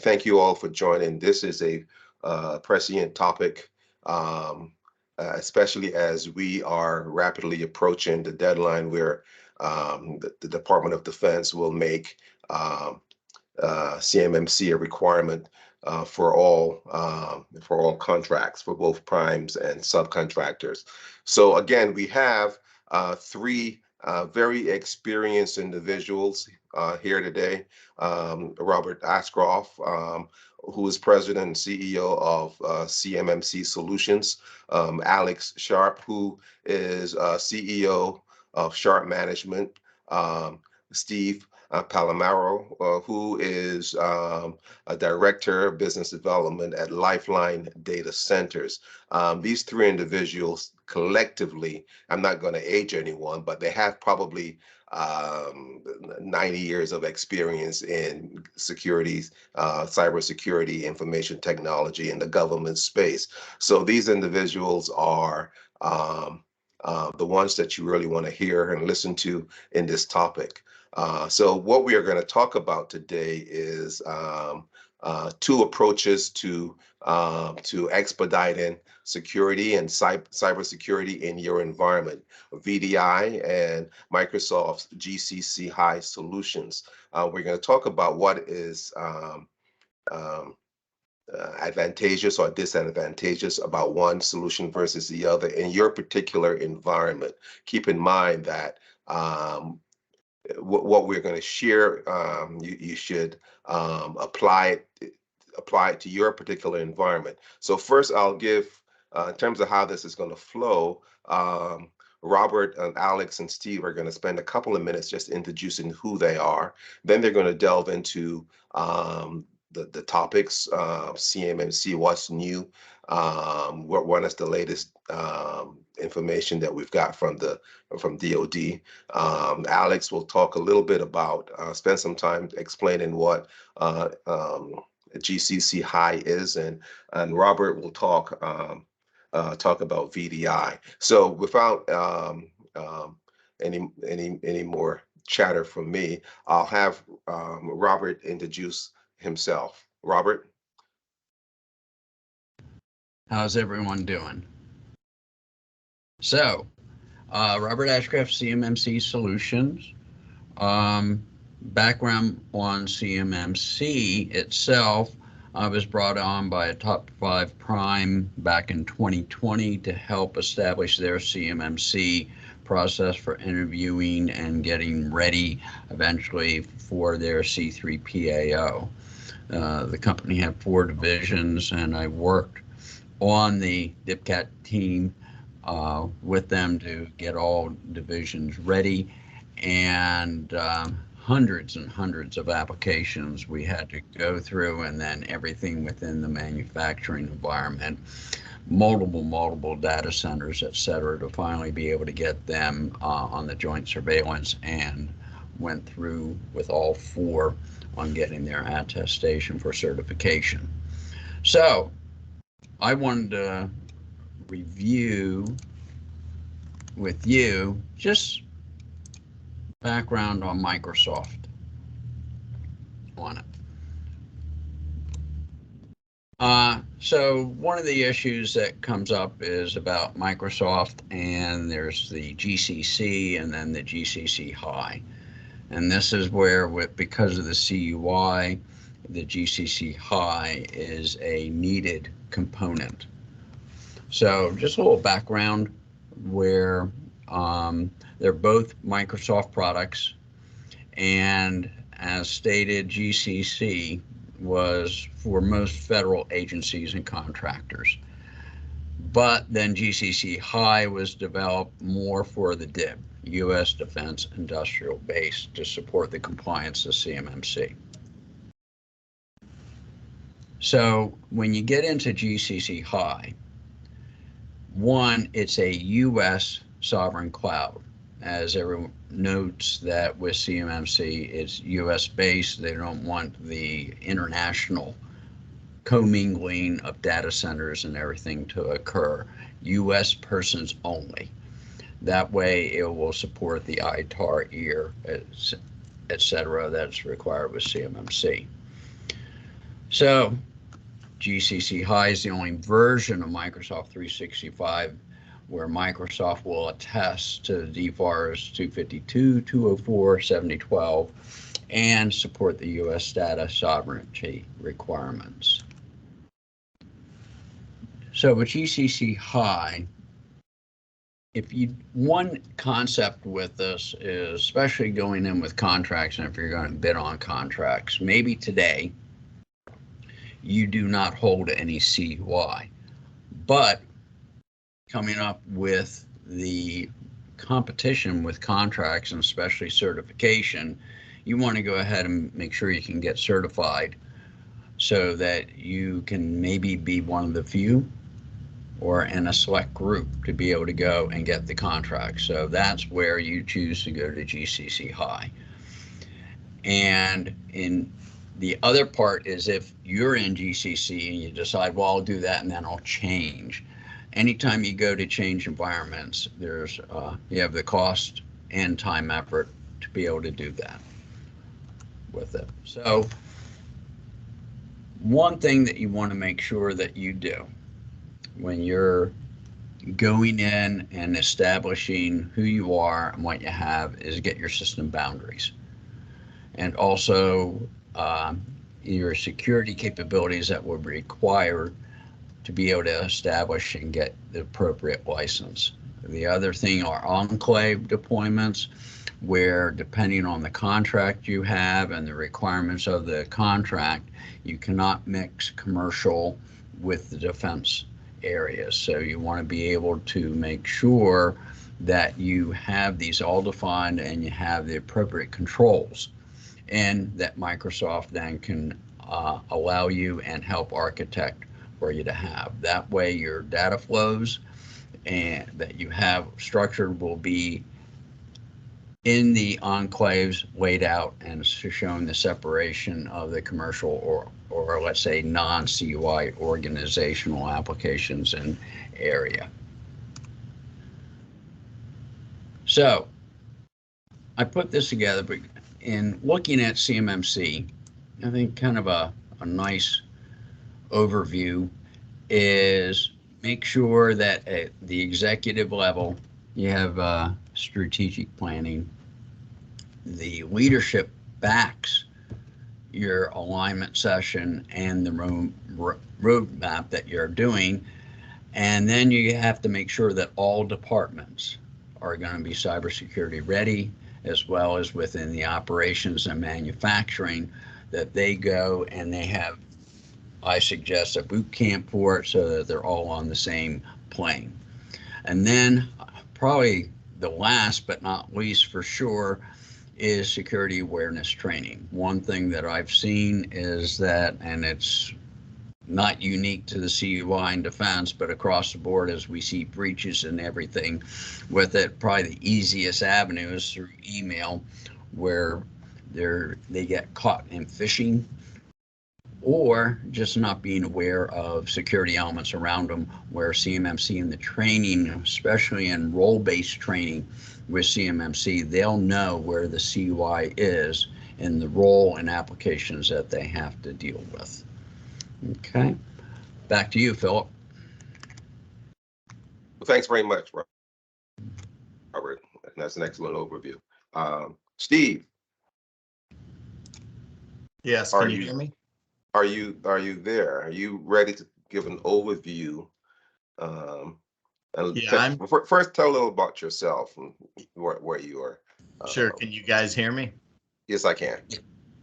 Thank you all for joining. This is a prescient topic, especially as we are rapidly approaching the deadline where the Department of Defense will make CMMC a requirement for all contracts for both primes and subcontractors. So again, we have three very experienced individuals here today. Robert Ashcraft, who is president and CEO of CMMC Solutions. Sharpe, who is CEO of Sharpe Management. Steve Palamara, who is a director of business development at Lifeline Data Centers. These three individuals collectively, I'm not going to age anyone, but they have probably 90 years of experience in security, cybersecurity, information technology in the government space. So these individuals are the ones that you really want to hear and listen to in this topic. So what we are going to talk about today is two approaches to expediting security and cybersecurity in your environment: VDI and Microsoft's GCC Hight Solutions. We're going to talk about what is advantageous or disadvantageous about one solution versus the other in your particular environment. Keep in mind that what we're going to share, you should apply it to your particular environment. So first, I'll give, in terms of how this is going to flow, Robert and Alex and Steve are going to spend a couple of minutes just introducing who they are. Then they're going to delve into the topics, CMMC, what's new, what is the latest information that we've got from DoD. Alex will talk a little bit about, spend some time explaining what GCC Hight is, and Robert will talk about VDI. So without any more chatter from me, I'll have Robert introduce himself. Robert? How's everyone doing? So, Robert Ashcraft, CMMC Solutions. Background on CMMC itself, I was brought on by a top 5 prime back in 2020 to help establish their CMMC process for interviewing and getting ready eventually for their C3PAO. The company had 4 divisions, and I worked on the DIPCAT team with them to get all divisions ready, and hundreds and hundreds of applications we had to go through, and then everything within the manufacturing environment, multiple data centers, et cetera, to finally be able to get them on the joint surveillance, and went through with all 4 on getting their attestation for certification. So I wanted to review with you just background on Microsoft on it. So one of the issues that comes up is about Microsoft, and there's the GCC and then the GCC Hight. And this is where, because of the CUI, the GCC Hight is a needed component. So just a little background where they're both Microsoft products, and as stated, GCC was for most federal agencies and contractors. But then GCC Hight was developed more for the DIB, U.S. Defense Industrial Base, to support the compliance of CMMC. So when you get into GCC Hight, one, it's a U.S. sovereign cloud. As everyone notes that with CMMC, it's U.S. based. They don't want the international commingling of data centers and everything to occur. U.S. persons only. That way it will support the ITAR, EAR, et cetera, that's required with CMMC. So GCC Hight is the only version of Microsoft 365 where Microsoft will attest to the DFARS 252, 204, 7012, and support the U.S. data sovereignty requirements. So with GCC Hight, one concept with this is, especially going in with contracts, and if you're going to bid on contracts, maybe today you do not hold any CUI, but coming up with the competition with contracts and especially certification, you want to go ahead and make sure you can get certified so that you can maybe be one of the few or in a select group to be able to go and get the contract. So that's where you choose to go to GCC Hight. And in the other part is if you're in GCC and you decide, well, I'll do that and then I'll change. Anytime you go to change environments, there's you have the cost and time effort to be able to do that with it. So one thing that you want to make sure that you do when you're going in and establishing who you are and what you have is get your system boundaries, and also your security capabilities that will be required to be able to establish and get the appropriate license. The other thing are enclave deployments, where depending on the contract you have and the requirements of the contract, you cannot mix commercial with the defense areas. So you want to be able to make sure that you have these all defined and you have the appropriate controls, and that Microsoft then can allow you and help architect for you to have. That way your data flows and that you have structured will be in the enclaves laid out and showing the separation of the commercial or let's say non-CUI organizational applications and area. So I put this together, but in looking at CMMC, I think kind of a nice overview is make sure that at the executive level you have strategic planning. The leadership backs your alignment session and the roadmap that you're doing, and then you have to make sure that all departments are going to be cybersecurity ready, as well as within the operations and manufacturing, that they go and they have, I suggest, a boot camp for it so that they're all on the same plane. And then probably the last but not least for sure is security awareness training. One thing that I've seen is that, and it's not unique to the CUI and defense, but across the board as we see breaches and everything with it, probably the easiest avenue is through email, where they get caught in phishing or just not being aware of security elements around them, where CMMC and the training, especially in role-based training with CMMC, they'll know where the CUI is in the role and applications that they have to deal with. Okay, back to you, Philip. Well, thanks very much, Robert. That's an excellent overview. Steve. Yes, can you hear me? Are you there? Are you ready to give an overview? Yeah, first tell a little about yourself and where you are. Sure. Can you guys hear me? Yes, I can.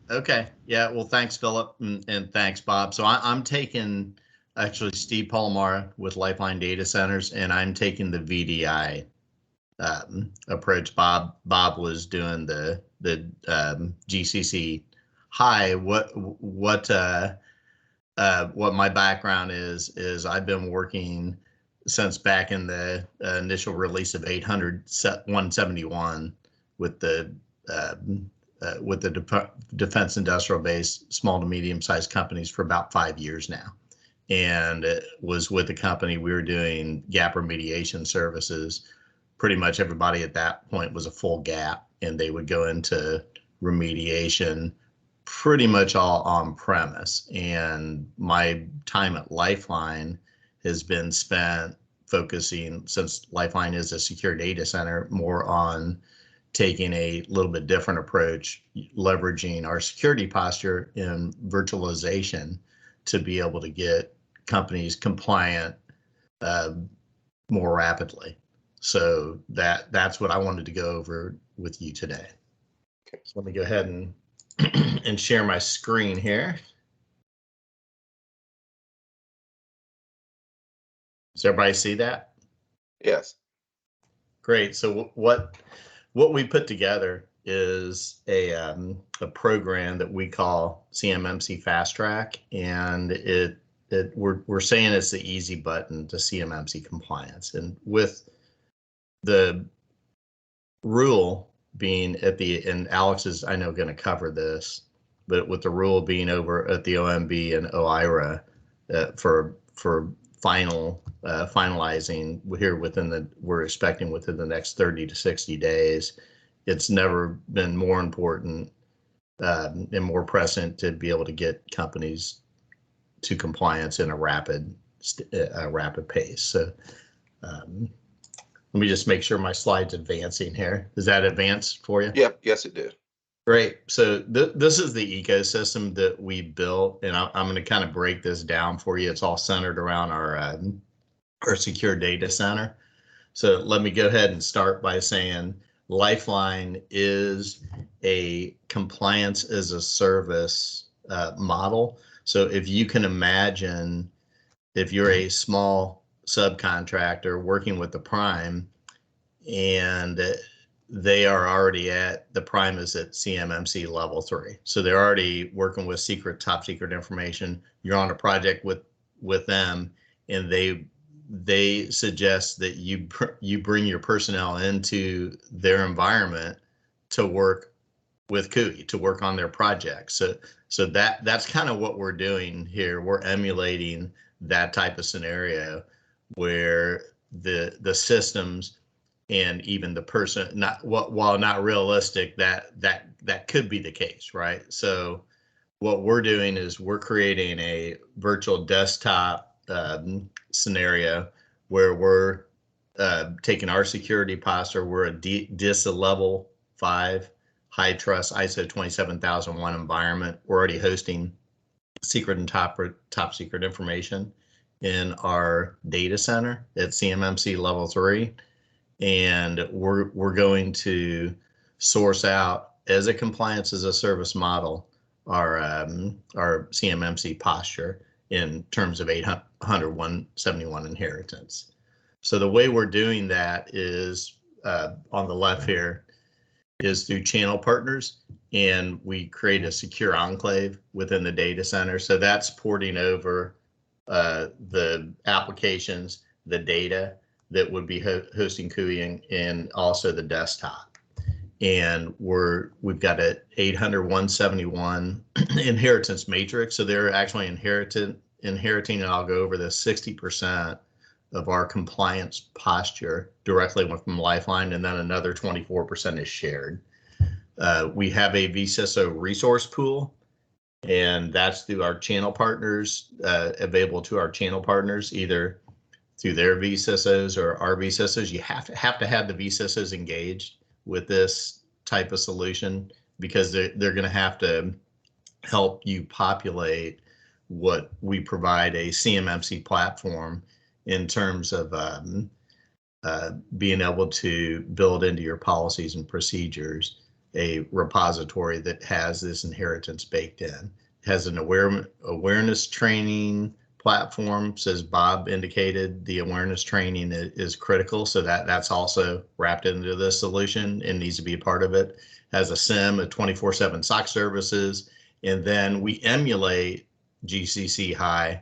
Okay. Yeah. Well, thanks, Philip, and thanks, Bob. So I'm taking actually Steve Palamara with Lifeline Data Centers, and I'm taking the VDI approach. Bob was doing the GCC Hight. What my background is I've been working since back in the initial release of 800.171 with the defense industrial base, small to medium sized companies for about 5 years now. And it was with the company, we were doing gap remediation services. Pretty much everybody at that point was a full gap, and they would go into remediation pretty much all on premise. And my time at Lifeline has been spent focusing, since Lifeline is a secure data center, more on taking a little bit different approach, leveraging our security posture in virtualization to be able to get companies compliant more rapidly. So that's what I wanted to go over with you today. Okay. So let me go ahead and and share my screen here. Does everybody see that? Yes. Great. So what we put together is a program that we call CMMC Fast Track, and we're saying it's the easy button to CMMC compliance. And with the rule being at the, and Alex is, I know, going to cover this, but with the rule being over at the OMB and OIRA for finalizing here we're expecting within the next 30 to 60 days, it's never been more important and more present to be able to get companies to compliance in a rapid pace. So let me just make sure my slide's advancing here. Does that advance for you? Yep. Yes, it did. Great. So this is the ecosystem that we built, and I'm going to kind of break this down for you. It's all centered around our secure data center. So let me go ahead and start by saying Lifeline is a compliance as a service model. So if you can imagine, if you're a small subcontractor working with the prime, and they are already at, the prime is at CMMC level 3. So they're already working with top secret information. You're on a project with them, and they suggest that you bring your personnel into their environment to work with CUI, to work on their project. So that's kind of what we're doing here. We're emulating that type of scenario where the systems and even the person, while not realistic, that could be the case, right? So what we're doing is we're creating a virtual desktop scenario where we're taking our security posture. We're a DISA level 5 high trust ISO 27001 environment. We're already hosting secret and top secret information in our data center at CMMC level 3. And we're going to source out, as a compliance as a service model, our CMMC posture in terms of 800.171 inheritance. So the way we're doing that is on the left here is through channel partners, and we create a secure enclave within the data center. So that's porting over the applications, the data that would be hosting CUI, and also the desktop. And we've got an 800.171 inheritance matrix. So they're actually inheriting, and I'll go over this, 60% of our compliance posture directly from Lifeline, and then another 24% is shared. We have a vCISO resource pool, and that's through our channel partners, available to our channel partners, either through their vCISOs or our vCISOs. You have to have the vCISOs engaged with this type of solution, because they're going to have to help you populate what we provide, a CMMC platform, in terms of being able to build into your policies and procedures a repository that has this inheritance baked in. It has an awareness training platform. As Bob indicated, the awareness training is critical, so that's also wrapped into this solution and needs to be a part of it. Has a SIM, a 24/7 SOC services, and then we emulate GCC Hight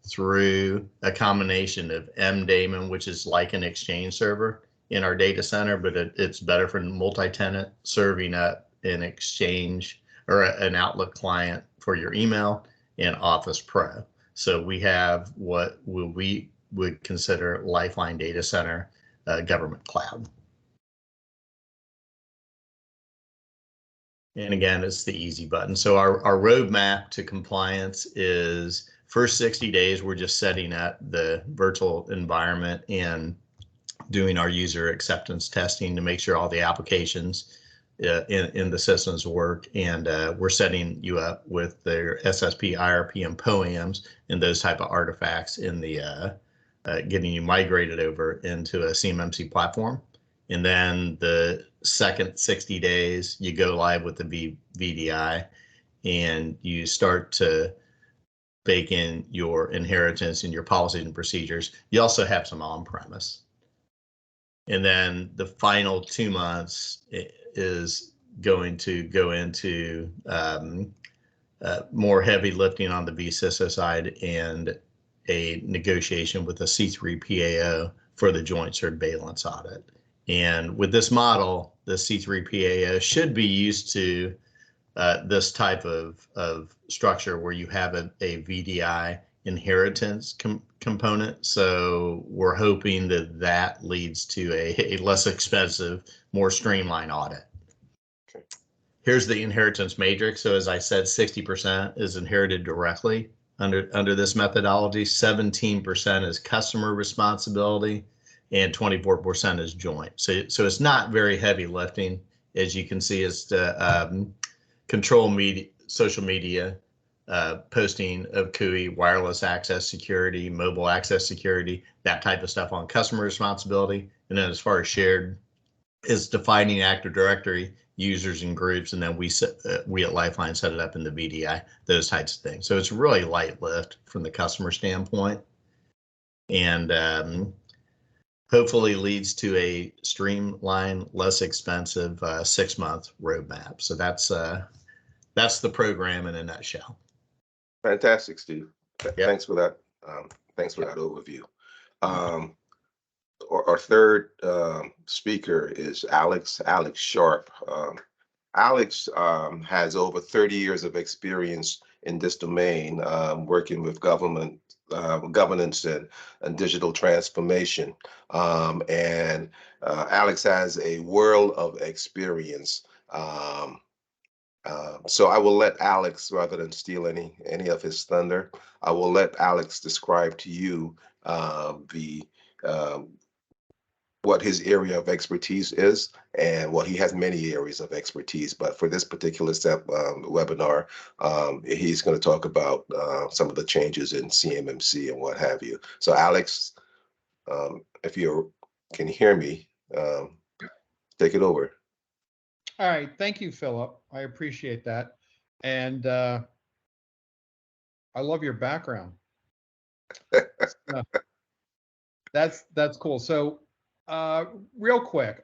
through a combination of MDaemon, which is like an Exchange server in our data center, but it's better for multi-tenant, serving up an Exchange or an Outlook client for your email, and Office Pro. So we have what we would consider Lifeline Data Center government cloud. And again, it's the easy button. So our roadmap to compliance is first 60 days, we're just setting up the virtual environment and doing our user acceptance testing to make sure all the applications in the systems work. And we're setting you up with their SSP, IRP, and POAMs and those type of artifacts in the getting you migrated over into a CMMC platform. And then the second 60 days, you go live with the VDI and you start to bake in your inheritance and your policies and procedures. You also have some on-premise. And then the final 2 months is going to go into more heavy lifting on the vCISO side and a negotiation with a C3 PAO for the joint surveillance audit. And with this model, the C3 PAO should be used to this type of structure where you have a VDI inheritance component. So we're hoping that that leads to a less expensive, more streamlined audit. Okay. Here's the inheritance matrix. So as I said, 60% is inherited directly under this methodology. 17% is customer responsibility, and 24% is joint. So it's not very heavy lifting. As you can see, it's the control media, social media, posting of CUI, wireless access security, mobile access security, that type of stuff on customer responsibility. And then as far as shared, is defining Active Directory users and groups, and then we at Lifeline set it up in the VDI, those types of things. So it's really light lift from the customer standpoint, and hopefully leads to a streamlined, less expensive 6-month roadmap. So that's the program in a nutshell. Fantastic, Steve. Yep. Thanks for that. Thanks for that overview. Our third speaker is Alex Sharpe. Alex has over 30 years of experience in this domain, working with government governance and digital transformation. And Alex has a world of experience. So I will let Alex, rather than steal any of his thunder, I will let Alex describe to you what his area of expertise is, and well, he has many areas of expertise, but for this particular webinar, he's going to talk about some of the changes in CMMC and what have you. So Alex, if you can hear me, take it over. All right, thank you, Philip. I appreciate that, and I love your background. That's cool. So, real quick,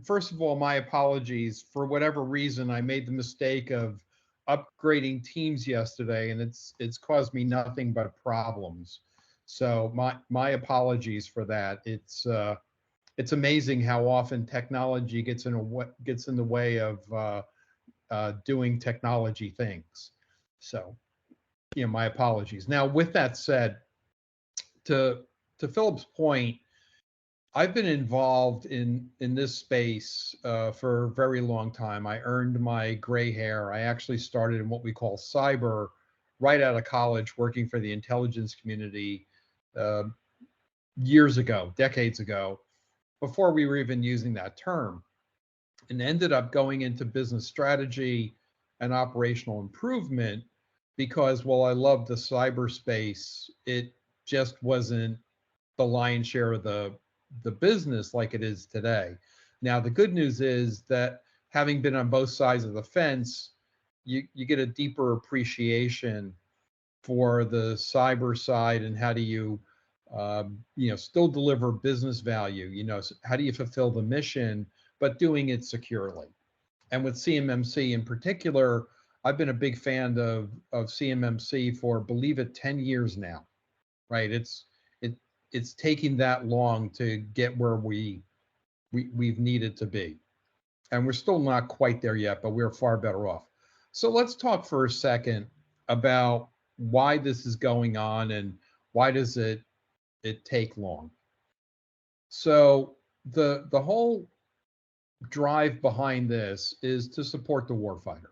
first of all, my apologies. For whatever reason, I made the mistake of upgrading Teams yesterday, and it's caused me nothing but problems. So my apologies for that. It's amazing how often technology gets in the way of doing technology things. So, my apologies. Now, with that said, to Philip's point, I've been involved in this space for a very long time. I earned my gray hair. I actually started in what we call cyber right out of college, working for the intelligence community years ago, decades ago, before we were even using that term, and ended up going into business strategy and operational improvement because, while I loved the cyberspace, it just wasn't the lion's share of the business like it is today. Now, the good news is that having been on both sides of the fence, you get a deeper appreciation for the cyber side and how do you still deliver business value. How do you fulfill the mission, but doing it securely? And with CMMC in particular, I've been a big fan of CMMC for, believe it, 10 years now, right? It's taking that long to get where we've needed to be. And we're still not quite there yet, but we're far better off. So let's talk for a second about why this is going on and why does it take long. So the whole drive behind this is to support the warfighter.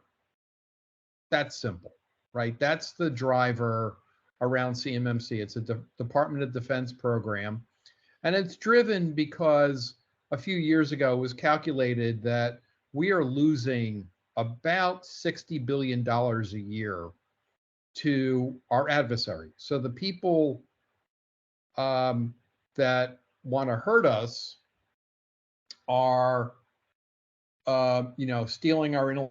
That's simple, right? That's the driver around CMMC. It's a Department of Defense program, and it's driven because a few years ago it was calculated that we are losing about $60 billion a year to our adversary. So the people that want to hurt us are, stealing our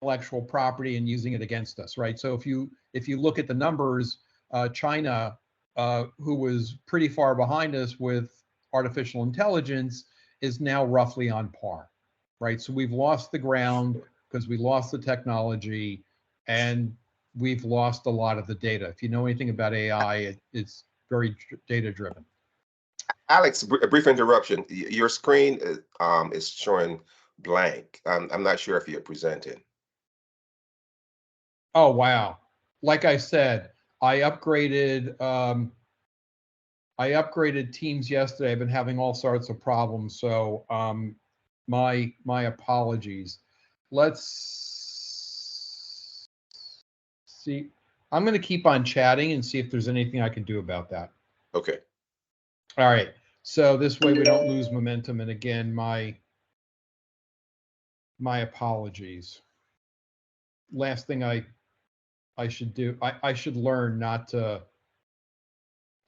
intellectual property and using it against us, right? So if you look at the numbers, China, who was pretty far behind us with artificial intelligence, is now roughly on par, right? So we've lost the ground because we lost the technology, and we've lost a lot of the data. If you know anything about AI, it's very data driven. Alex, a brief interruption. Your screen is showing blank. I'm not sure if you're presenting. Oh, wow. Like I said, I upgraded Teams yesterday. I've been having all sorts of problems. So my apologies. Let's see. I'm going to keep on chatting and see if there's anything I can do about that. Okay. All right. So this way we don't lose momentum. And again, my apologies. Last thing I should do, I should learn not to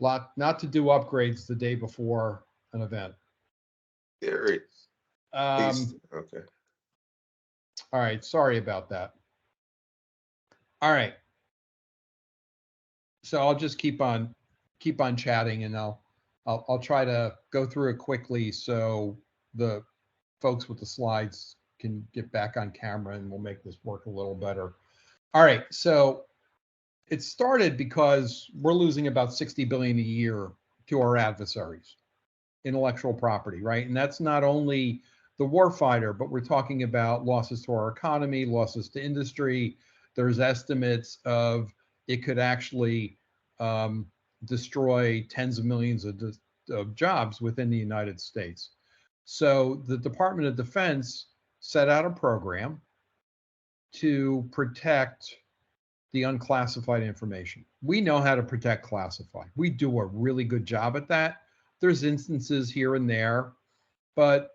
do upgrades the day before an event. There it is. Okay. All right, sorry about that. All right. So I'll just keep on chatting, and I'll try to go through it quickly so the folks with the slides can get back on camera, and we'll make this work a little better. All right, so it started because we're losing about $60 billion a year to our adversaries, intellectual property, right? And that's not only the warfighter, but we're talking about losses to our economy, losses to industry. There's estimates of it could actually destroy tens of millions of jobs within the United States. So the Department of Defense set out a program to protect the unclassified information. We know how to protect classified. We do a really good job at that. There's instances here and there, but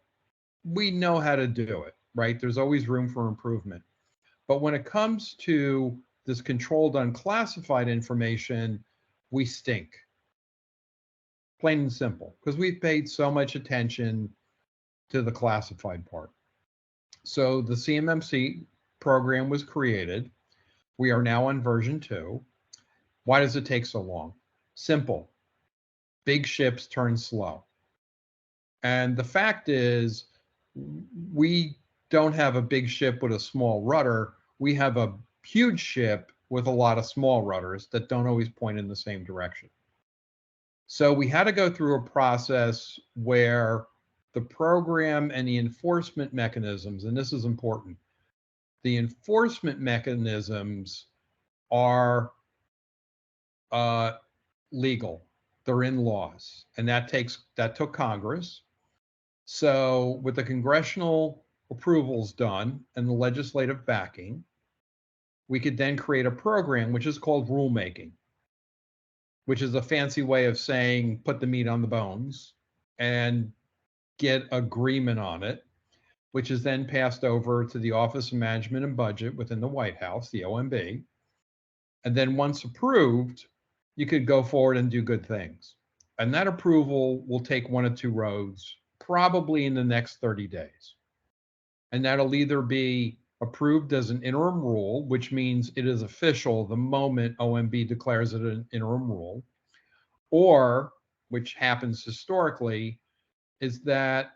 we know how to do it, right? There's always room for improvement. But when it comes to this controlled unclassified information, we stink. Plain and simple, because we've paid so much attention to the classified part. So the CMMC program was created. We are now on version 2. Why does it take so long? Simple. Big ships turn slow. And the fact is, we don't have a big ship with a small rudder. We have a huge ship with a lot of small rudders that don't always point in the same direction. So we had to go through a process where the program and the enforcement mechanisms, and this is important, the enforcement mechanisms are legal. They're in laws, and that took Congress. So with the congressional approvals done and the legislative backing, we could then create a program which is called rulemaking, which is a fancy way of saying put the meat on the bones and get agreement on it, which is then passed over to the Office of Management and Budget within the White House, the OMB. And then once approved, you could go forward and do good things. And that approval will take 1 of 2 roads, probably in the next 30 days. And that'll either be approved as an interim rule, which means it is official the moment OMB declares it an interim rule, or, which happens historically, is that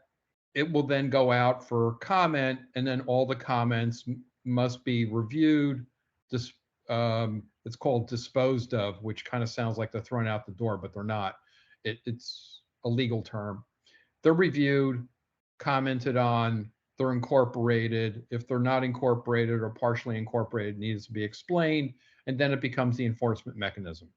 it will then go out for comment, and then all the comments must be reviewed. It's called disposed of, which kind of sounds like they're thrown out the door, but they're not. It's a legal term. They're reviewed, commented on, they're incorporated. If they're not incorporated or partially incorporated, it needs to be explained, and then it becomes the enforcement mechanism.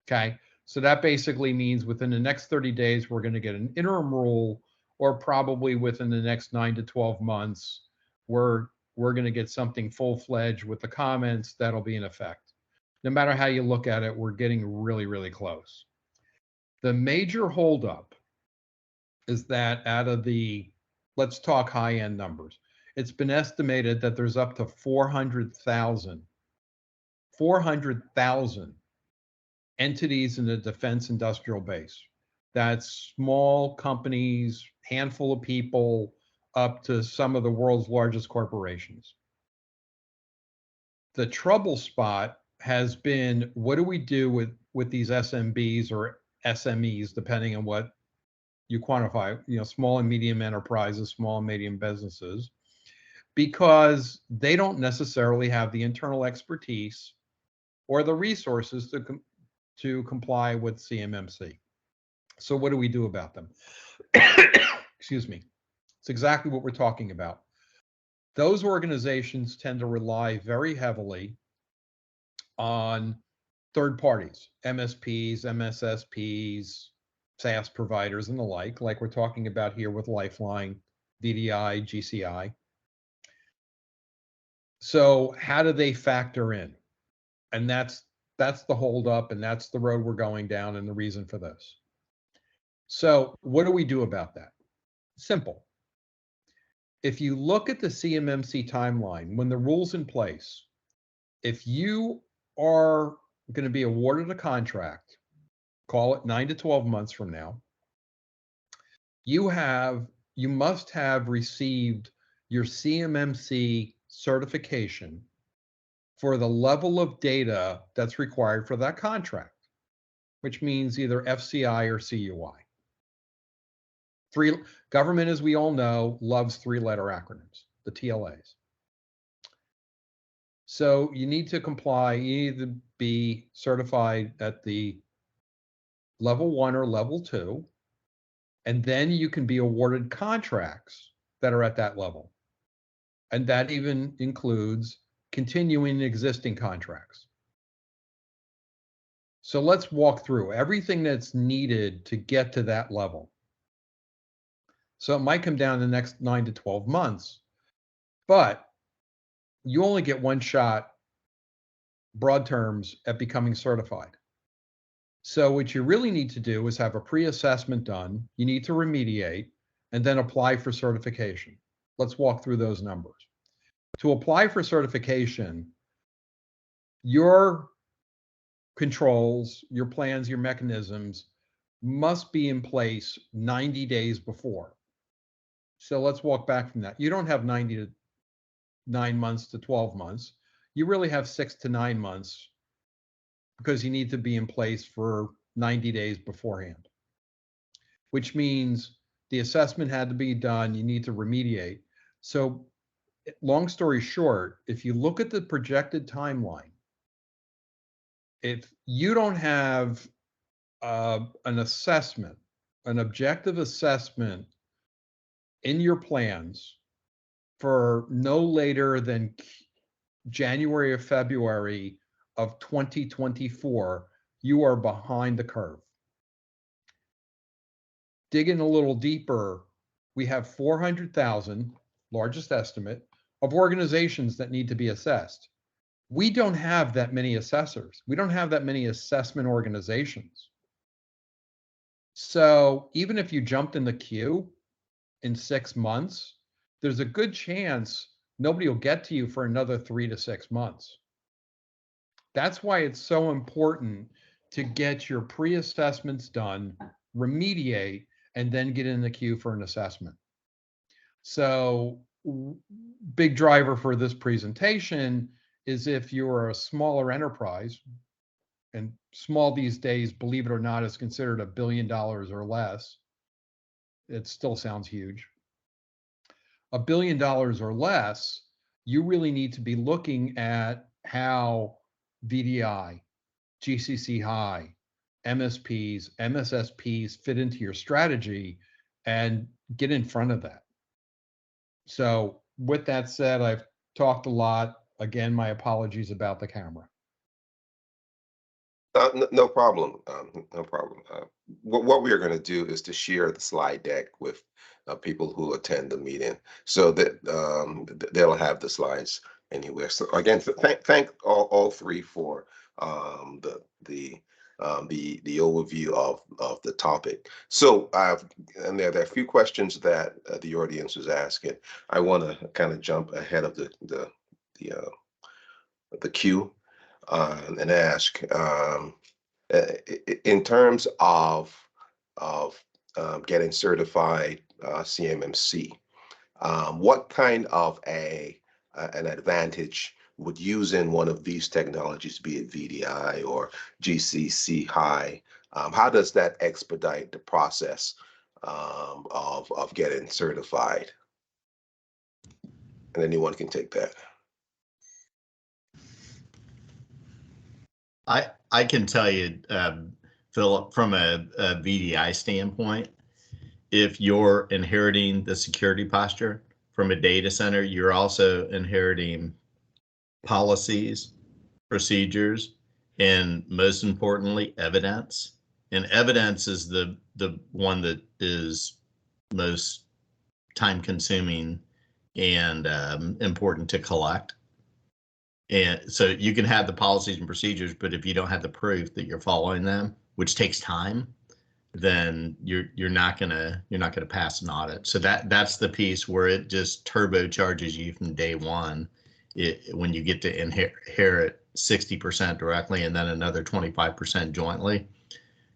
Okay, so that basically means within the next 30 days, we're going to get an interim rule, or probably within the next 9 to 12 months, we're going to get something full-fledged with the comments that'll be in effect. No matter how you look at it, we're getting really, really close. The major holdup is that out of the, let's talk high-end numbers, it's been estimated that there's up to 400,000 entities in the defense industrial base. That's small companies, handful of people, up to some of the world's largest corporations. The trouble spot has been, what do we do with these SMBs or SMEs, depending on what you quantify, small and medium enterprises, small and medium businesses, because they don't necessarily have the internal expertise or the resources to comply with CMMC. So what do we do about them? Excuse me. It's exactly what we're talking about. Those organizations tend to rely very heavily on third parties, MSPs, MSSPs, SaaS providers, and the like we're talking about here with Lifeline, VDI, GCCI. So how do they factor in? And that's the holdup, and that's the road we're going down, and the reason for this. So what do we do about that? Simple. If you look at the CMMC timeline, when the rule's in place, if you are going to be awarded a contract, call it 9 to 12 months from now, you must have received your CMMC certification for the level of data that's required for that contract, which means either FCI or CUI. Government, as we all know, loves 3-letter acronyms, the TLAs. So you need to comply, you need to be certified at the level 1 or level 2, and then you can be awarded contracts that are at that level. And that even includes continuing existing contracts. So let's walk through everything that's needed to get to that level. So it might come down the next 9 to 12 months, but you only get one shot, broad terms, at becoming certified. So what you really need to do is have a pre-assessment done. You need to remediate and then apply for certification. Let's walk through those numbers. To apply for certification, your controls, your plans, your mechanisms must be in place 90 days before. So let's walk back from that. You don't have 9 months to 12 months. You really have 6 to 9 months, because you need to be in place for 90 days beforehand, which means the assessment had to be done. You need to remediate. So long story short, if you look at the projected timeline, if you don't have an assessment, an objective assessment in your plans for no later than January or February of 2024, you are behind the curve. Digging a little deeper, we have 400,000, largest estimate, of organizations that need to be assessed. We don't have that many assessors. We don't have that many assessment organizations. So even if you jumped in the queue in 6 months, there's a good chance nobody will get to you for another 3 to 6 months. That's why it's so important to get your pre-assessments done, remediate, and then get in the queue for an assessment. So big driver for this presentation is if you're a smaller enterprise, and small these days, believe it or not, is considered $1 billion or less. It still sounds huge. $1 billion or less, you really need to be looking at how VDI, GCC Hight, MSPs, MSSPs fit into your strategy and get in front of that. So with that said, I've talked a lot. Again, my apologies about the camera. No problem. No problem. What we are going to do is to share the slide deck with people who attend the meeting, so that they'll have the slides anywhere. So again, thank all three for the overview of the topic. So and there are a few questions that the audience was asking. I want to kind of jump ahead of the queue and ask, in terms of getting certified CMMC, what kind of an advantage would using one of these technologies, be it VDI or GCC Hight, how does that expedite the process of getting certified? And anyone can take that. I can tell you, Philip, from a VDI standpoint, if you're inheriting the security posture from a data center, you're also inheriting policies, procedures, and most importantly, evidence. And evidence is the one that is most time consuming and important to collect. And so you can have the policies and procedures, but if you don't have the proof that you're following them, which takes time, then you're not gonna pass an audit. So that's the piece where it just turbocharges you from day one. When you get to inherit 60% directly and then another 25% jointly,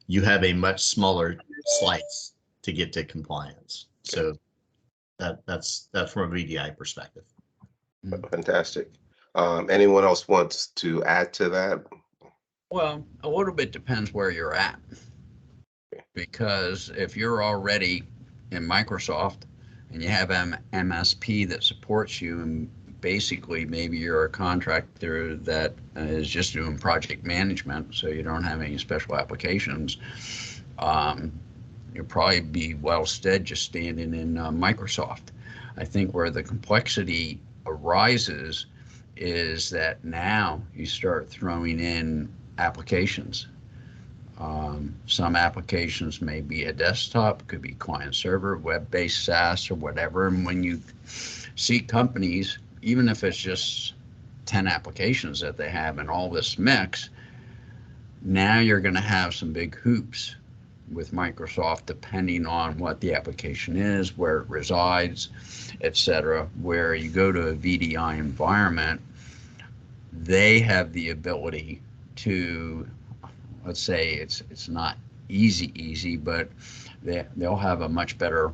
you have a much smaller slice to get to compliance. So that's from a VDI perspective. Fantastic. Anyone else wants to add to that? Well, a little bit depends where you're at. Because if you're already in Microsoft and you have an MSP that supports you, and basically maybe you're a contractor that is just doing project management, so you don't have any special applications, you'll probably be well stead just standing in Microsoft. I think where the complexity arises is that now you start throwing in applications. Some applications may be a desktop, could be client server, web-based SaaS or whatever. And when you see companies, even if it's just 10 applications that they have in all this mix, now you're going to have some big hoops with Microsoft, depending on what the application is, where it resides, etc. Where you go to a VDI environment, they have the ability to, let's say it's not easy, but they'll have a much better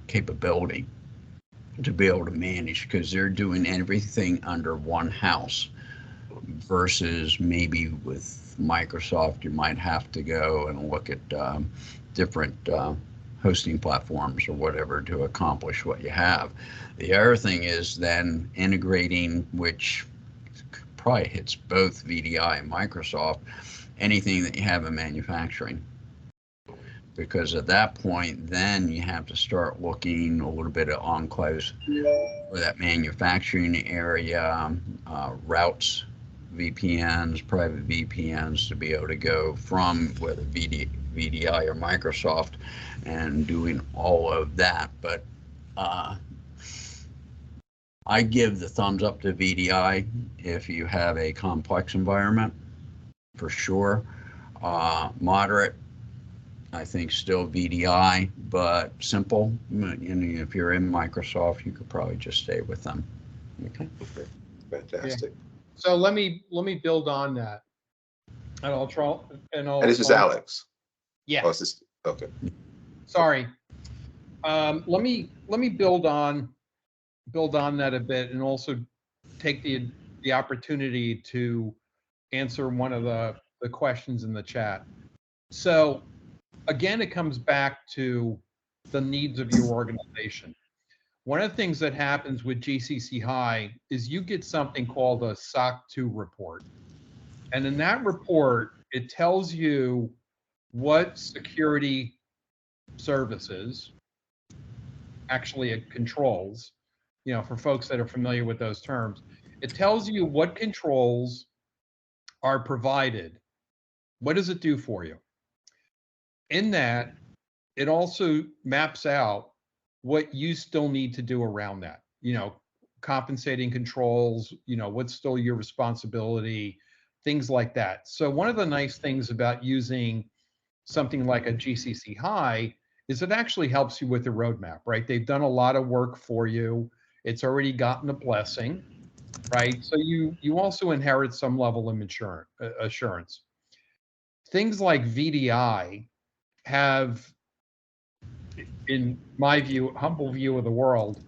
capability to be able to manage, because they're doing everything under one house, versus maybe with Microsoft, you might have to go and look at different hosting platforms or whatever to accomplish what you have. The other thing is then integrating, which probably hits both VDI and Microsoft, anything that you have in manufacturing. Because at that point, then you have to start looking a little bit at enclaves for that manufacturing area, routes, VPNs, private VPNs, to be able to go from whether VDI or Microsoft, and doing all of that. But I give the thumbs up to VDI if you have a complex environment, for sure. Moderate, I think still VDI, but simple, if you're in Microsoft, you could probably just stay with them. Okay. Fantastic. Yeah. So let me build on that, and I'll try. And this is Alex. Yeah. Oh, is this, okay. Sorry. Let me build on that a bit, and also take the opportunity to answer one of the questions in the chat. So again, it comes back to the needs of your organization. One of the things that happens with GCC Hight is you get something called a SOC 2 report. And in that report, it tells you what security services actually it controls, for folks that are familiar with those terms. It tells you what controls are provided. What does it do for you? In that, it also maps out what you still need to do around that, compensating controls, what's still your responsibility, things like that. So one of the nice things about using something like a GCC Hight is it actually helps you with the roadmap, right? They've done a lot of work for you. It's already gotten a blessing, right? So you also inherit some level of assurance. Things like VDI have, in my view, humble view of the world,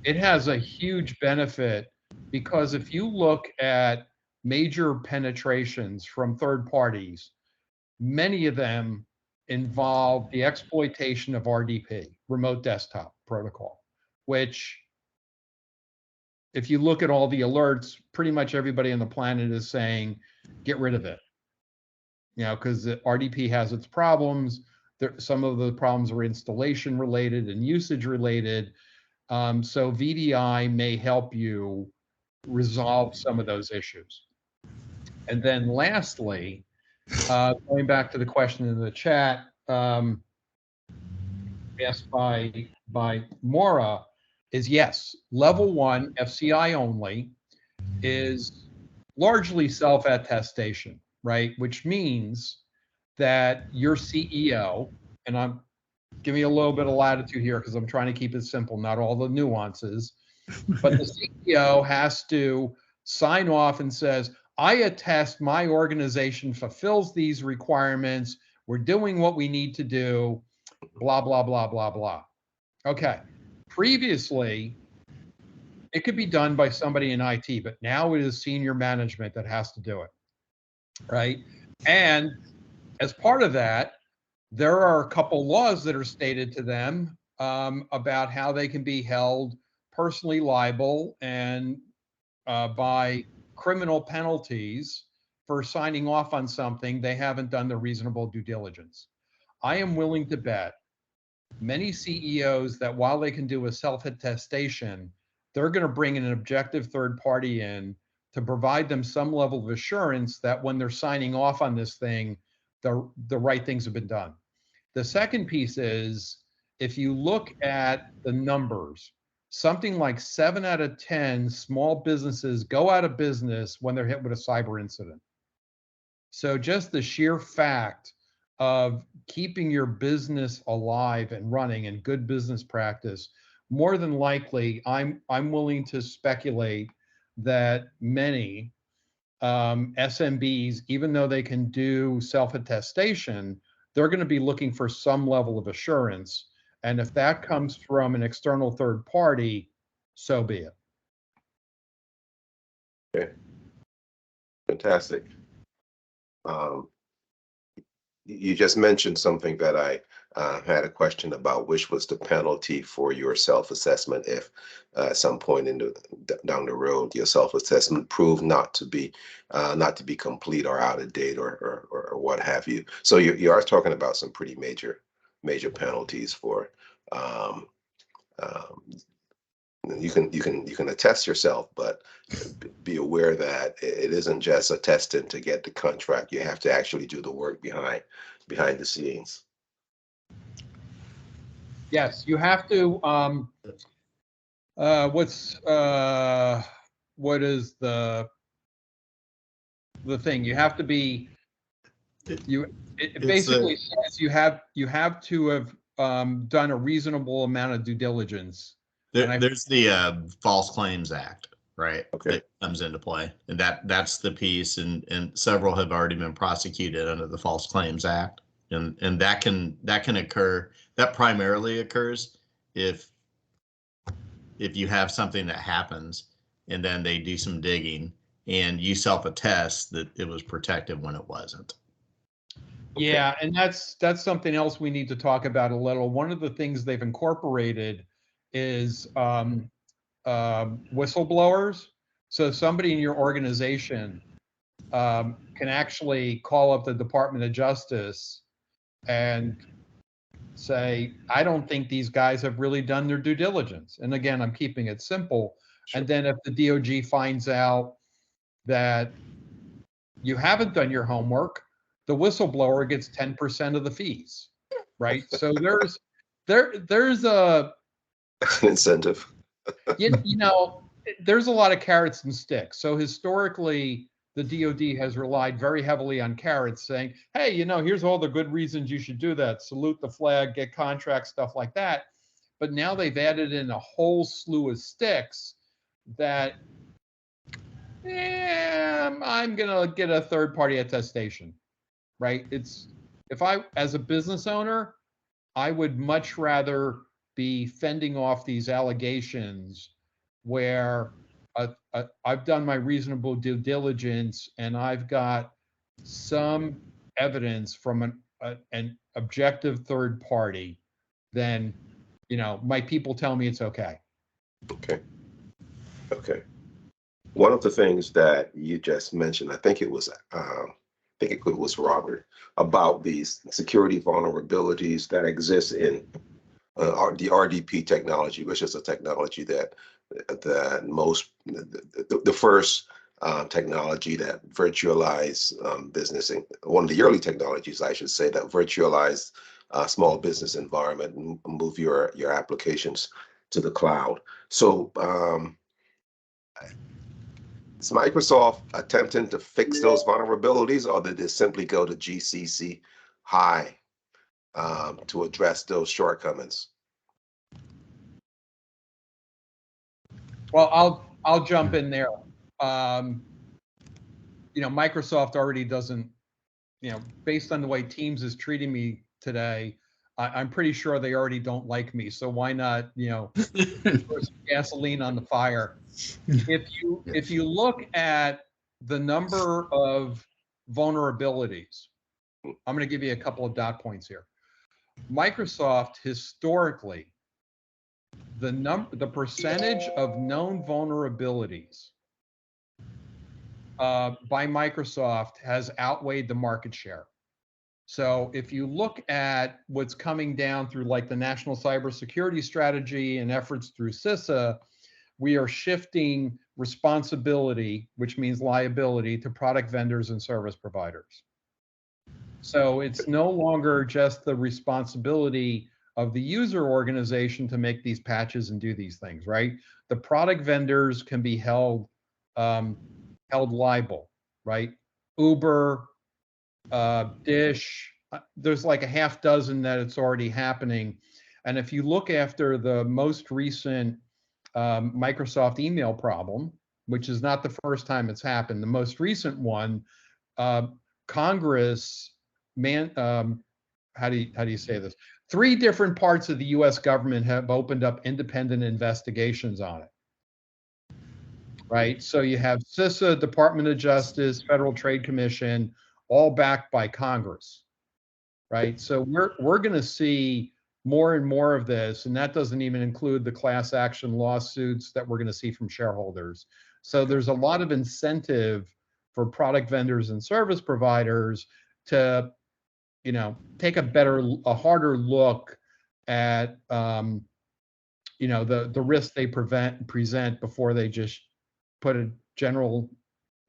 it has a huge benefit because if you look at major penetrations from third parties, many of them involve the exploitation of RDP, remote desktop protocol, which, if you look at all the alerts, pretty much everybody on the planet is saying, get rid of it. Because the RDP has its problems. Some of the problems are installation related and usage related. So VDI may help you resolve some of those issues. And then lastly, going back to the question in the chat, asked by Maura, is yes, level 1 FCI only is largely self-attestation, right? Which means that your CEO, and I'm giving you a little bit of latitude here because I'm trying to keep it simple, not all the nuances, but the CEO has to sign off and says, I attest my organization fulfills these requirements. We're doing what we need to do, blah, blah, blah, blah, blah. Okay. Previously, it could be done by somebody in IT, but now it is senior management that has to do it, right? And as part of that, there are a couple laws that are stated to them about how they can be held personally liable and by criminal penalties for signing off on something they haven't done the reasonable due diligence. I am willing to bet many CEOs that while they can do a self-attestation, they're going to bring an objective third party in to provide them some level of assurance that when they're signing off on this thing, the right things have been done. The second piece is, if you look at the numbers, something like 7 out of 10 small businesses go out of business when they're hit with a cyber incident. So just the sheer fact of keeping your business alive and running and good business practice, more than likely, I'm willing to speculate that many SMBs, even though they can do self-attestation, they're going to be looking for some level of assurance. And if that comes from an external third party, so be it. Okay. Fantastic. You just mentioned something that I had a question about, which was the penalty for your self-assessment if at some point down the road your self-assessment proved not to be complete or out of date or what have you. So you are talking about some pretty major penalties for. You can attest yourself, but be aware that it isn't just attesting to get the contract. You have to actually do the work behind the scenes. Yes, you have to. What is the thing? You have to be. It basically says you have to have done a reasonable amount of due diligence. There's the False Claims Act, right? Okay. That comes into play, and that's the piece, and several have already been prosecuted under the False Claims Act, and that can occur. That primarily occurs if you have something that happens, and then they do some digging, and you self-attest that it was protected when it wasn't. Okay. Yeah, and that's something else we need to talk about a little. One of the things they've incorporated is whistleblowers. So somebody in your organization can actually call up the Department of Justice and say, I don't think these guys have really done their due diligence. And again, I'm keeping it simple. Sure. And then if the DOJ finds out that you haven't done your homework, the whistleblower gets 10% of the fees, right? So there's a An incentive. You know, there's a lot of carrots and sticks. So historically, the DoD has relied very heavily on carrots, saying, hey, you know, here's all the good reasons you should do that. Salute the flag, get contracts, stuff like that. But now they've added in a whole slew of sticks that I'm going to get a third party attestation, right? If I, as a business owner, I would much rather be fending off these allegations where I've done my reasonable due diligence and I've got some evidence from an objective third party, then, you know, my people tell me it's okay. Okay. Okay. One of the things that you just mentioned, I think it was Robert, about these security vulnerabilities that exist in the RDP technology, which is a technology that the first technology that virtualized business, one of the early technologies, I should say, that virtualized small business environment and move your applications to the cloud. So is Microsoft attempting to fix those vulnerabilities, or did they simply go to GCC Hight to address those shortcomings? Well, I'll jump in there. You know, Microsoft already doesn't, you know, based on the way Teams is treating me today, I'm pretty sure they already don't like me. So why not, you know, throw some gasoline on the fire? If you look at the number of vulnerabilities, I'm going to give you a couple of dot points here. Microsoft historically, the percentage of known vulnerabilities by Microsoft has outweighed the market share. So if you look at what's coming down through like the National Cybersecurity Strategy and efforts through CISA, we are shifting responsibility, which means liability, to product vendors and service providers. So it's no longer just the responsibility of the user organization to make these patches and do these things, right? The product vendors can be held liable, right? Uber, Dish, there's like a half dozen that it's already happening. And if you look after the most recent Microsoft email problem, which is not the first time it's happened, the most recent one, Congress, how do you say this? 3 different parts of the U.S. government have opened up independent investigations on it. Right, so you have CISA, Department of Justice, Federal Trade Commission, all backed by Congress, right? So we're going to see more and more of this, and that doesn't even include the class action lawsuits that we're going to see from shareholders. So there's a lot of incentive for product vendors and service providers to, you know, take a harder look at, you know, the risk they present before they just put a general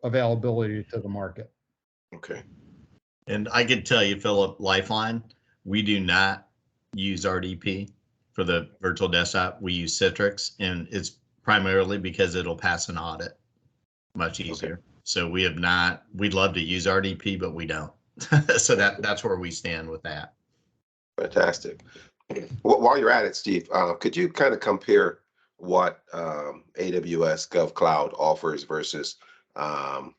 availability to the market. Okay. And I could tell you, Philip, Lifeline, we do not use RDP for the virtual desktop. We use Citrix, and it's primarily because it'll pass an audit much easier. Okay. So we have not, we'd love to use RDP, but we don't. So that's where we stand with that. Fantastic. While you're at it, Steve, could you kind of compare what AWS GovCloud offers versus the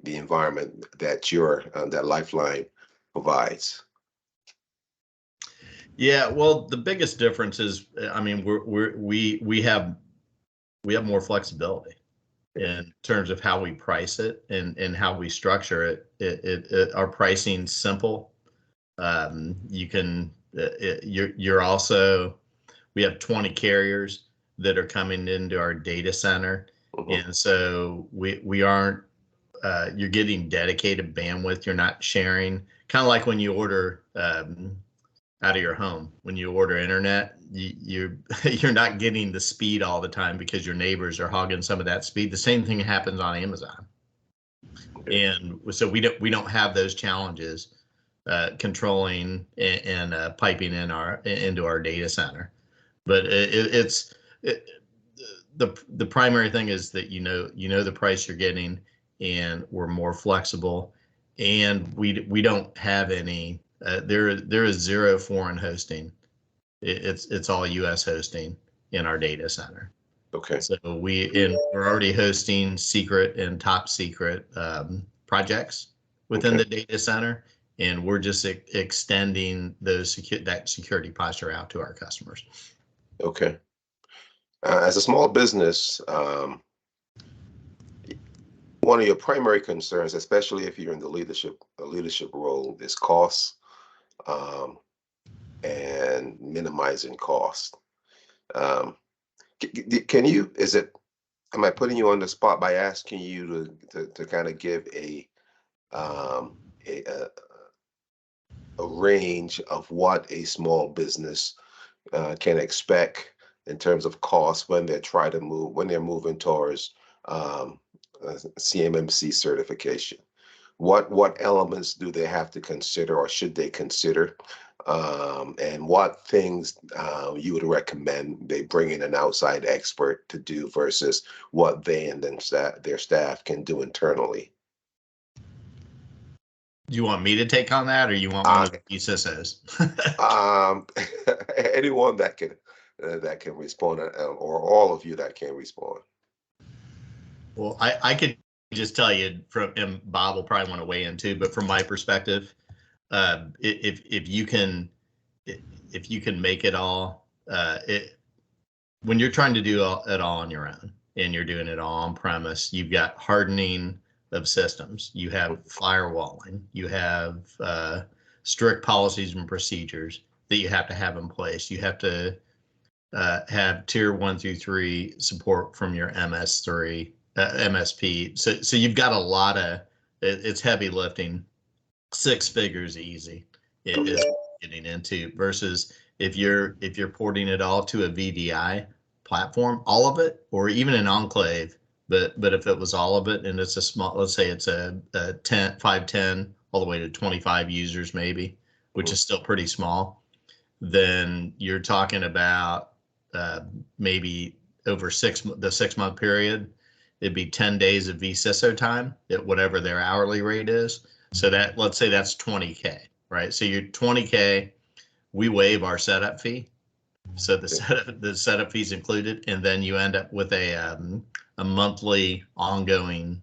environment that that Lifeline provides? Yeah, well, the biggest difference is, I mean, we have more flexibility in terms of how we price it and how we structure it. Our pricing's simple. You can, you're also, we have 20 carriers that are coming into our data center. Mm-hmm. And so we aren't, you're getting dedicated bandwidth. You're not sharing, kind of like when you order out of your home. When you order internet, you're not getting the speed all the time because your neighbors are hogging some of that speed. The same thing happens on Amazon. Okay. And so we don't have those challenges controlling and piping into our data center. But the primary thing is that you know the price you're getting, and we're more flexible, and we don't have any. There is zero foreign hosting. It's all U.S. hosting in our data center. Okay. So we're already hosting secret and top secret projects within the data center, and we're just extending that security posture out to our customers. Okay. As a small business, one of your primary concerns, especially if you're in the leadership role, is costs and minimizing cost. Can you? Am I putting you on the spot by asking you to kind of give a range of what a small business can expect in terms of cost when they're moving towards CMMC certification? What elements do they have to consider, or should they consider? And what things you would recommend they bring in an outside expert to do versus what they and their staff can do internally? Do you want me to take on that, or you want one of the CISOs? Anyone that can respond, or all of you that can respond. Well, I could just tell you and Bob will probably want to weigh in too, but from my perspective, if you can make it all, when you're trying to do it all on your own and you're doing it all on premise, you've got hardening of systems, you have firewalling, you have strict policies and procedures that you have to have in place. You have to have tier 1 through 3 support from your MSP. So you've got a lot of, it's heavy lifting. 6 figures easy is getting into, versus if you're porting it all to a VDI platform, all of it, or even an enclave, but if it was all of it and it's a small, let's say it's a 10 all the way to 25 users maybe, which is still pretty small, then you're talking about maybe over the 6-month period, it'd be 10 days of vCISO time at whatever their hourly rate is. So that, let's say that's 20K, right? So you're 20K, we waive our setup fee. So the setup fee's included, and then you end up with a monthly ongoing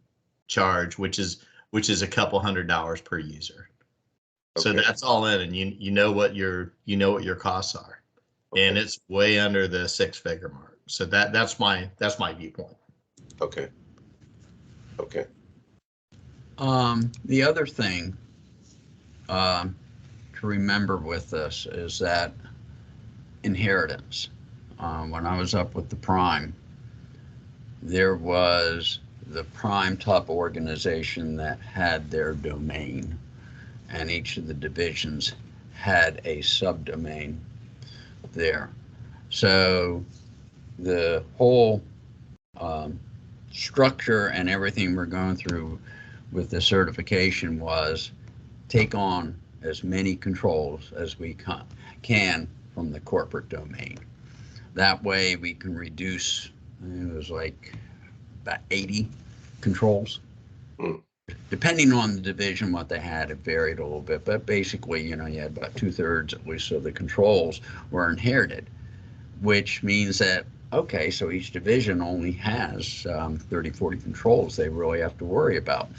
charge, which is a couple $100 per user. Okay. So that's all in, and you know what your costs are, okay. And it's way under the 6-figure mark. So that's my viewpoint. Okay. Okay. The other thing to remember with this is that inheritance. When I was up with the Prime, there was the Prime top organization that had their domain, and each of the divisions had a subdomain there. So the whole structure and everything we're going through with the certification was take on as many controls as we can from the corporate domain. That way we can reduce, it was like about 80 controls. Depending on the division, what they had, it varied a little bit, but basically, you had about 2/3 at least of the controls were inherited, which means that, okay, so each division only has 30, 40 controls they really have to worry about.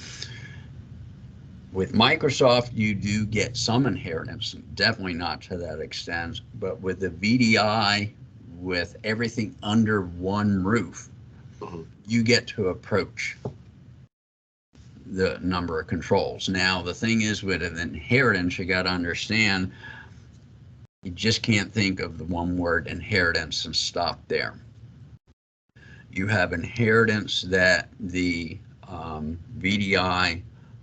With Microsoft, you do get some inheritance, definitely not to that extent, but with the VDI, with everything under one roof, you get to approach the number of controls. Now, the thing is, with an inheritance, you got to understand, you just can't think of the one word inheritance and stop there. You have inheritance that the VDI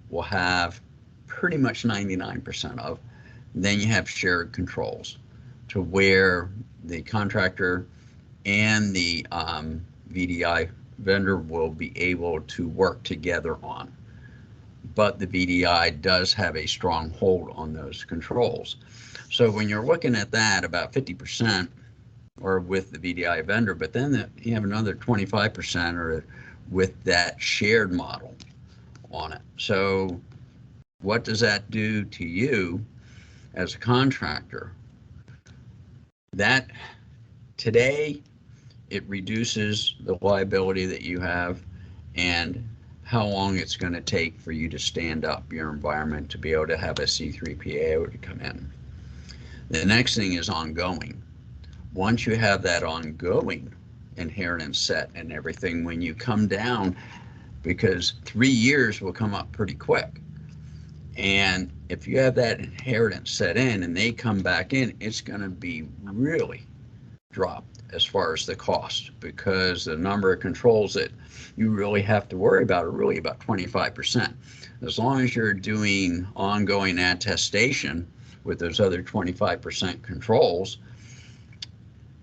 will have pretty much 99% of. Then you have shared controls to where the contractor and the VDI vendor will be able to work together on. But the VDI does have a strong hold on those controls. So when you're looking at that, about 50% or with the VDI vendor, but then you have another 25% or with that shared model on it. So what does that do to you as a contractor? That today, it reduces the liability that you have and how long it's going to take for you to stand up your environment to be able to have a C3PAO to come in. The next thing is ongoing. Once you have that ongoing inheritance set and everything, when you come down, because 3 years will come up pretty quick. And if you have that inheritance set in and they come back in, it's going to be really dropped as far as the cost, because the number of controls that you really have to worry about are really about 25%. As long as you're doing ongoing attestation with those other 25% controls,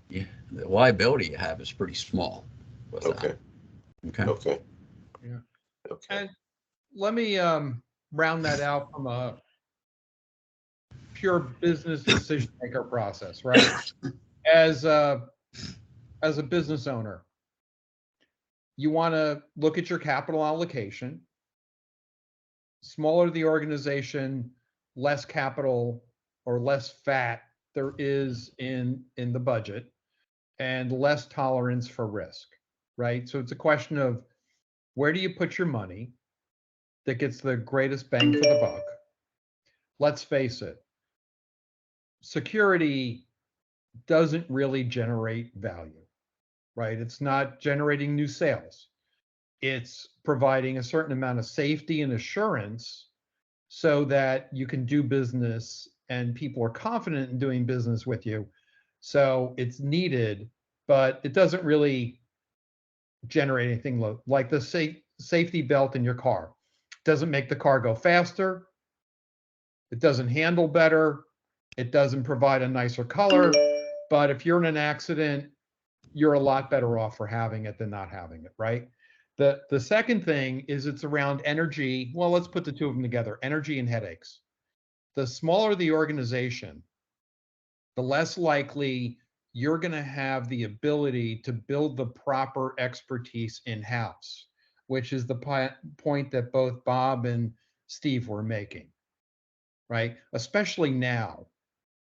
the liability you have is pretty small with Okay. that. Okay. Yeah. Okay. And let me round that out from a pure business decision maker process, right? As a business owner, you want to look at your capital allocation. Smaller the organization, less capital or less fat there is in the budget, and less tolerance for risk, right? So it's a question of where do you put your money that gets the greatest bang for the buck? Let's face it, security doesn't really generate value, right? It's not generating new sales. It's providing a certain amount of safety and assurance so that you can do business and people are confident in doing business with you. So it's needed, but it doesn't really generate anything like the safety belt in your car. It doesn't make the car go faster. It doesn't handle better. It doesn't provide a nicer color. But if you're in an accident, you're a lot better off for having it than not having it, right? The second thing is it's around energy. Well, let's put the two of them together, energy and headaches. The smaller the organization, the less likely you're going to have the ability to build the proper expertise in-house, which is the point that both Bob and Steve were making, right? Especially now.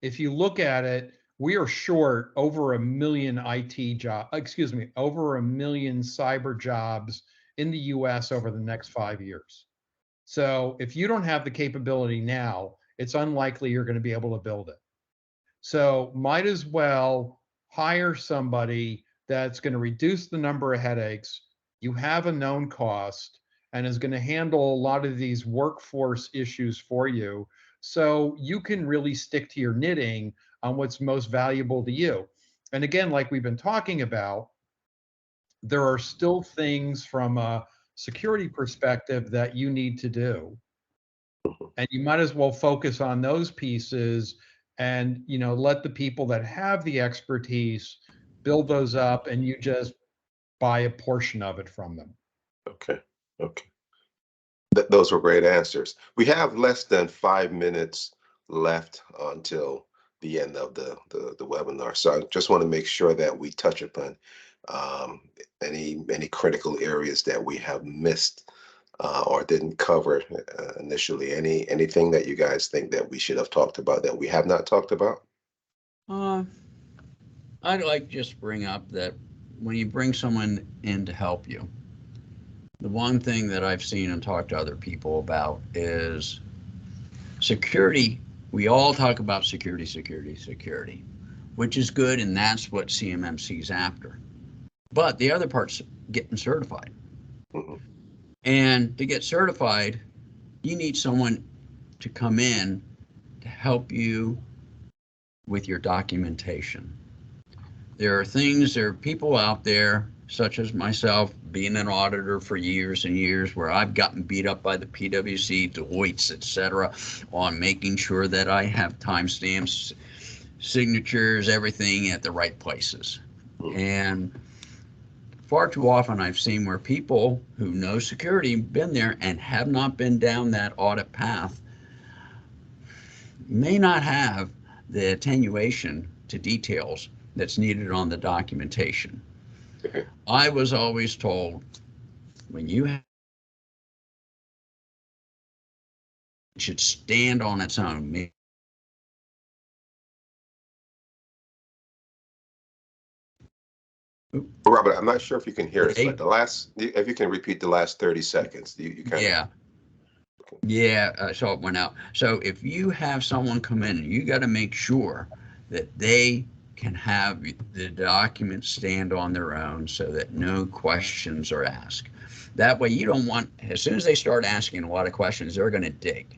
If you look at it, we are short over 1 million IT jobs, over 1 million cyber jobs in the US over the next 5 years. So if you don't have the capability now, it's unlikely you're going to be able to build it. So might as well hire somebody that's going to reduce the number of headaches. You have a known cost and is going to handle a lot of these workforce issues for you. So you can really stick to your knitting on what's most valuable to you. And again, like we've been talking about, there are still things from a security perspective that you need to do. And you might as well focus on those pieces and, let the people that have the expertise build those up, and you just buy a portion of it from them. Okay. Okay. Those were great answers. We have less than 5 minutes left until the end of the webinar. So I just want to make sure that we touch upon any critical areas that we have missed or didn't cover initially. Anything that you guys think that we should have talked about that we have not talked about? I'd like to just bring up that when you bring someone in to help you, the one thing that I've seen and talked to other people about is security. We all talk about security, which is good, and that's what CMMC is after. But the other part's getting certified. Mm-hmm. And to get certified, you need someone to come in to help you with your documentation. There are people out there, such as myself, being an auditor for years and years, where I've gotten beat up by the PwC, Deloitte's, etc., on making sure that I have timestamps, signatures, everything at the right places. And far too often I've seen where people who know security, been there and have not been down that audit path, may not have the attenuation to details that's needed on the documentation. Okay. I was always told when you it should stand on its own. Robert, I'm not sure if you can hear us, but if you can repeat the last 30 seconds, you kind of. Yeah, I saw it went out. So if you have someone come in, you got to make sure that they can have the documents stand on their own so that no questions are asked. That way you don't want, as soon as they start asking a lot of questions, they're going to dig.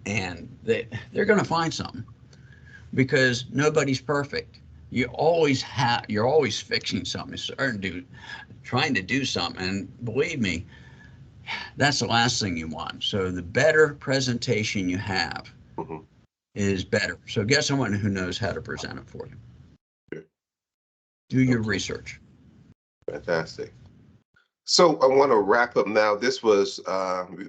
And they're going to find something, because nobody's perfect. You're always fixing something, trying to do something. And believe me, that's the last thing you want. So the better presentation you have is better. So get someone who knows how to present it for you. Do your research. Fantastic. So I want to wrap up now. This was,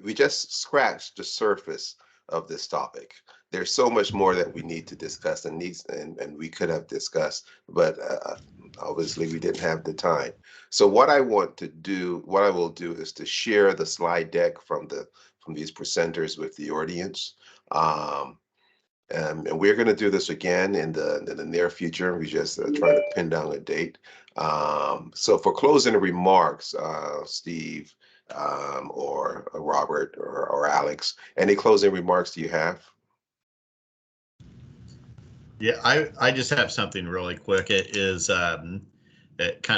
we just scratched the surface of this topic. There's so much more that we need to discuss and we could have discussed, but obviously we didn't have the time. So what I will do is to share the slide deck from these presenters with the audience. And we're going to do this again in the near future. We just try to pin down a date. So for closing remarks, Steve or Robert or Alex, any closing remarks do you have? Yeah, I just have something really quick. It is kind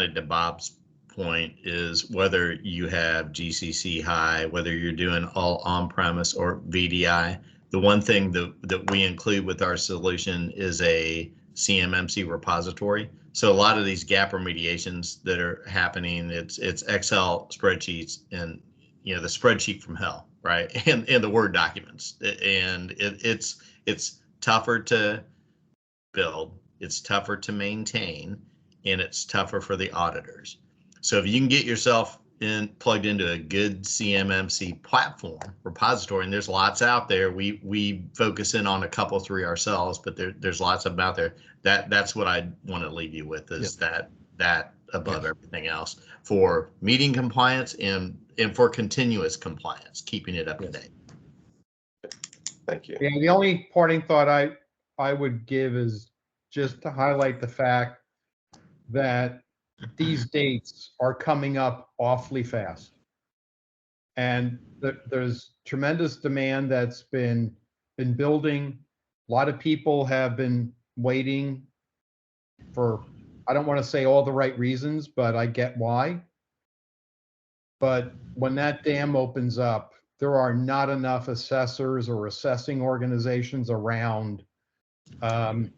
of to Bob's point, is whether you have GCC High, whether you're doing all on-premise or VDI, the one thing that we include with our solution is a CMMC repository. So a lot of these gap remediations that are happening, it's Excel spreadsheets and the spreadsheet from hell, right? And the Word documents, and it's tougher to build, it's tougher to maintain, and it's tougher for the auditors. So if you can get yourself plugged into a good CMMC platform repository, and there's lots out there. We focus in on a couple, 3 ourselves, but there's lots of them out there. That's what I want to leave you with, is that above everything else, for meeting compliance and for continuous compliance, keeping it up to date. Thank you. Yeah, the only parting thought I would give is just to highlight the fact that these dates are coming up awfully fast. And there's tremendous demand that's been building. A lot of people have been waiting for, I don't want to say all the right reasons, but I get why. But when that dam opens up, there are not enough assessors or assessing organizations around. I'd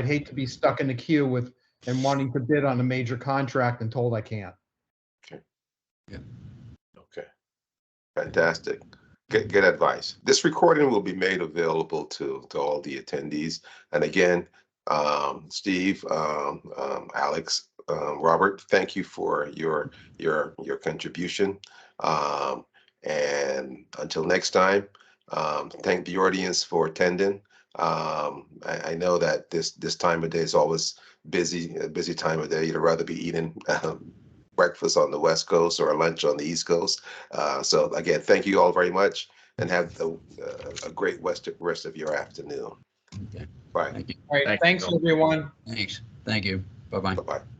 hate to be stuck in the queue and wanting to bid on a major contract and told I can't. Okay. Yeah. Okay. Fantastic. Good advice. This recording will be made available to all the attendees. And again, Steve, Alex, Robert, thank you for your contribution. And until next time, thank the audience for attending. I know that this time of day is always a busy time of day. You'd rather be eating breakfast on the West Coast or lunch on the East Coast. So again, thank you all very much, and have a great rest of your afternoon. Okay. Bye. Thank you. All right. Thanks, everyone. Thanks. Thank you. Bye-bye. Bye-bye.